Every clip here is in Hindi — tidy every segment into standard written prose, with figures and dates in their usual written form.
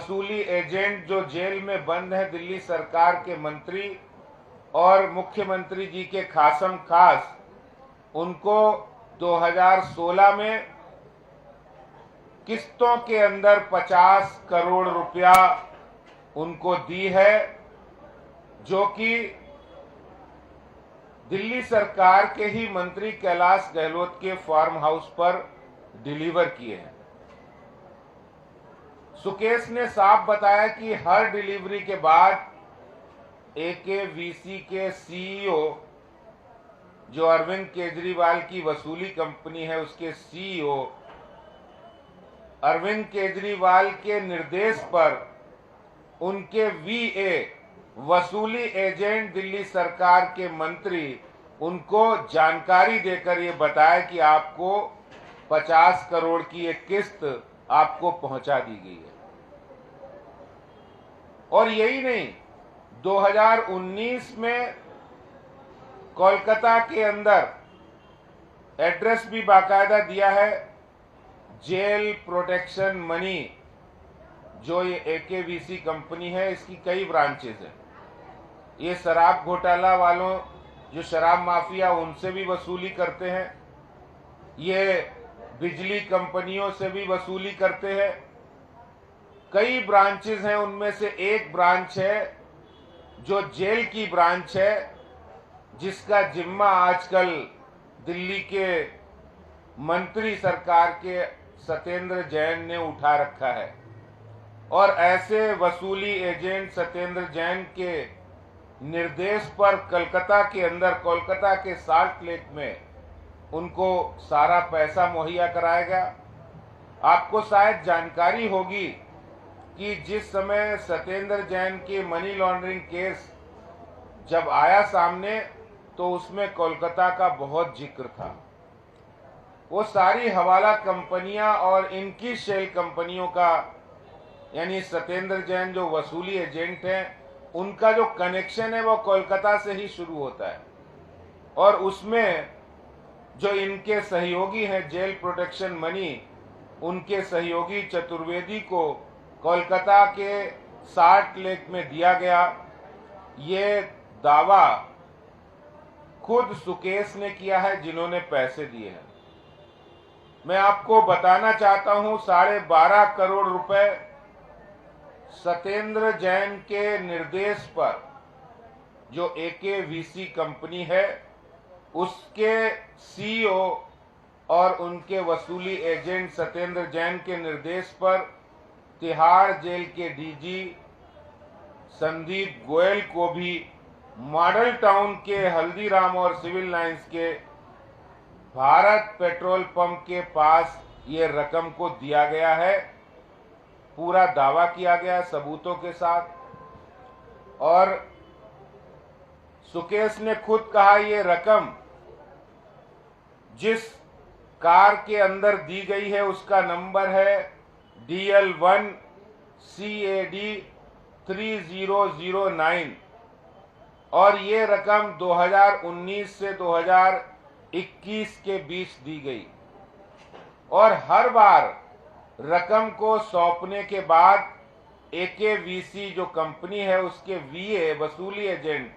वसूली एजेंट जो जेल में बंद है, दिल्ली सरकार के मंत्री और मुख्यमंत्री जी के खासम खास, उनको 2016 में किस्तों के अंदर 50 करोड़ रुपया उनको दी है, जो कि दिल्ली सरकार के ही मंत्री कैलाश गहलोत के फार्म हाउस पर डिलीवर किए हैं। सुकेश ने साफ बताया कि हर डिलीवरी के बाद एकेवीसी के सीईओ, जो अरविंद केजरीवाल की वसूली कंपनी है, उसके सीईओ अरविंद केजरीवाल के निर्देश पर उनके वीए, वसूली एजेंट दिल्ली सरकार के मंत्री, उनको जानकारी देकर ये बताया कि आपको 50 करोड़ की एक किस्त आपको पहुंचा दी गई है। और यही नहीं, 2019 में कोलकाता के अंदर एड्रेस भी बाकायदा दिया है, जेल प्रोटेक्शन मनी, जो ये एकेवीसी कंपनी है, इसकी कई ब्रांचेस हैं। ये शराब घोटाला वालों, जो शराब माफिया, उनसे भी वसूली करते हैं, ये बिजली कंपनियों से भी वसूली करते हैं। कई ब्रांचेस हैं, उनमें से एक ब्रांच है जो जेल की ब्रांच है, जिसका जिम्मा आजकल दिल्ली के मंत्री सरकार के सत्येंद्र जैन ने उठा रखा है। और ऐसे वसूली एजेंट सत्येंद्र जैन के निर्देश पर कलकत्ता के अंदर, कोलकाता के साल्ट लेक में उनको सारा पैसा मुहैया कराएगा। आपको शायद जानकारी होगी कि जिस समय सत्येंद्र जैन के मनी लॉन्ड्रिंग केस जब आया सामने, तो उसमें कोलकाता का बहुत जिक्र था। वो सारी हवाला कंपनियां और इनकी शेल कंपनियों का, यानी सत्येंद्र जैन जो वसूली एजेंट हैं, उनका जो कनेक्शन है वो कोलकाता से ही शुरू होता है। और उसमें जो इनके सहयोगी हैं, जेल प्रोटेक्शन मनी, उनके सहयोगी चतुर्वेदी को कोलकाता के साल्ट लेक में दिया गया। ये दावा खुद सुकेश ने किया है, जिन्होंने पैसे दिए हैं। मैं आपको बताना चाहता हूं, 12.5 करोड़ रुपए सत्येंद्र जैन के निर्देश पर जो एकेवीसी कंपनी है, उसके सीईओ और उनके वसूली एजेंट सत्येंद्र जैन के निर्देश पर तिहाड़ जेल के डीजी संदीप गोयल को भी मॉडल टाउन के हल्दीराम और सिविल लाइंस के भारत पेट्रोल पंप के पास ये रकम को दिया गया है। पूरा दावा किया गया सबूतों के साथ। और सुकेश ने खुद कहा, ये रकम जिस कार के अंदर दी गई है उसका नंबर है DL1 CAD 3009 और ये रकम 2019 से 2021 के बीच दी गई। और हर बार रकम को सौंपने के बाद एकेवीसी जो कंपनी है, उसके वीए, वसूली एजेंट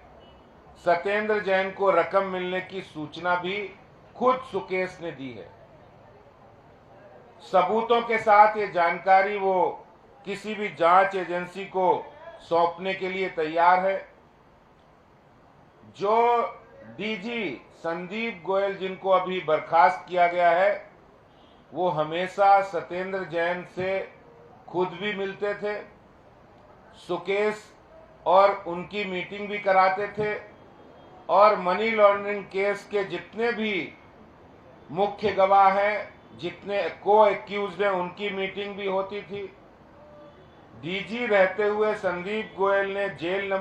सत्येंद्र जैन को रकम मिलने की सूचना भी खुद सुकेश ने दी है। सबूतों के साथ ये जानकारी वो किसी भी जांच एजेंसी को सौंपने के लिए तैयार है। जो डीजी संदीप गोयल, जिनको अभी बर्खास्त किया गया है, वो हमेशा सत्येंद्र जैन से खुद भी मिलते थे, सुकेश और उनकी मीटिंग भी कराते थे, और मनी लॉन्ड्रिंग केस के जितने भी मुख्य गवाह हैं, जितने को एक्यूज्ड हैं, उनकी मीटिंग भी होती थी। डीजी रहते हुए संदीप गोयल ने जेल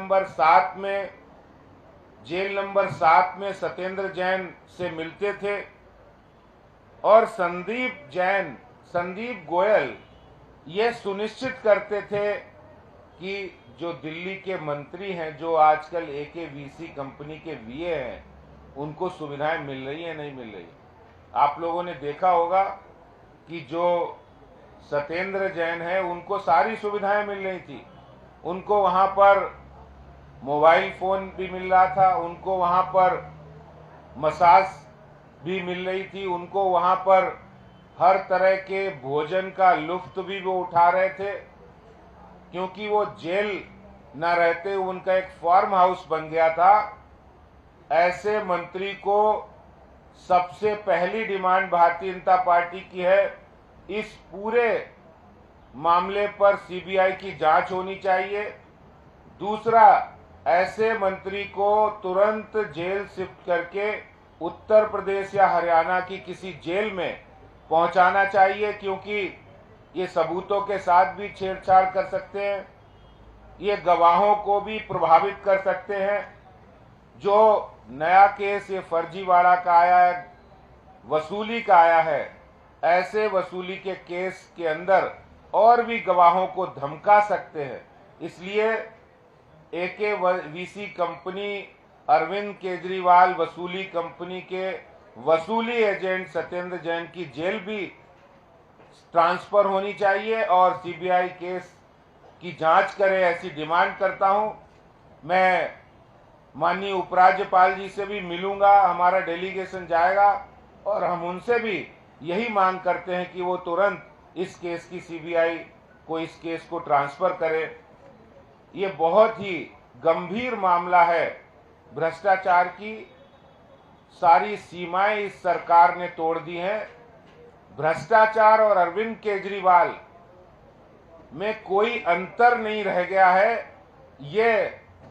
नंबर 7 में सत्येंद्र जैन से मिलते थे। और संदीप गोयल ये सुनिश्चित करते थे कि जो दिल्ली के मंत्री हैं, जो आजकल एकेवीसी कंपनी के वीए हैं, उनको सुविधाएं मिल रही हैं, नहीं मिल रही। आप लोगों ने देखा होगा कि जो सत्येंद्र जैन है, उनको सारी सुविधाएं मिल रही थी। उनको वहां पर मोबाइल फोन भी मिल रहा था, उनको वहां पर मसाज भी मिल रही थी, उनको वहां पर हर तरह के भोजन का लुत्फ भी वो उठा रहे थे, क्योंकि वो जेल न रहते उनका एक फार्म हाउस बन गया था। ऐसे मंत्री को सबसे पहली डिमांड भारतीय जनता पार्टी की है, इस पूरे मामले पर सीबीआई की जांच होनी चाहिए। दूसरा, ऐसे मंत्री को तुरंत जेल शिफ्ट करके उत्तर प्रदेश या हरियाणा की किसी जेल में पहुंचाना चाहिए, क्योंकि ये सबूतों के साथ भी छेड़छाड़ कर सकते हैं, ये गवाहों को भी प्रभावित कर सकते हैं। जो नया केस ये फर्जीवाड़ा का आया है, वसूली का आया है, ऐसे वसूली के केस के अंदर और भी गवाहों को धमका सकते हैं। इसलिए AKVC कंपनी, अरविंद केजरीवाल वसूली कंपनी के वसूली एजेंट सत्येंद्र जैन की जेल भी ट्रांसफर होनी चाहिए और सीबीआई केस की जांच करे, ऐसी डिमांड करता हूं। मैं माननीय उपराज्यपाल जी से भी मिलूंगा, हमारा डेलीगेशन जाएगा और हम उनसे भी यही मांग करते हैं कि वो तुरंत इस केस की सीबीआई को इस केस को ट्रांसफर करे। ये बहुत ही गंभीर मामला है। भ्रष्टाचार की सारी सीमाएं इस सरकार ने तोड़ दी हैं। भ्रष्टाचार और अरविंद केजरीवाल में कोई अंतर नहीं रह गया है।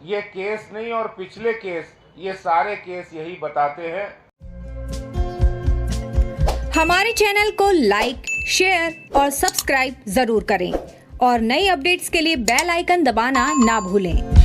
ये केस नहीं और पिछले केस, ये सारे केस यही बताते हैं। हमारे चैनल को लाइक, शेयर और सब्सक्राइब जरूर करें और नई अपडेट्स के लिए बेल आइकन दबाना ना भूलें।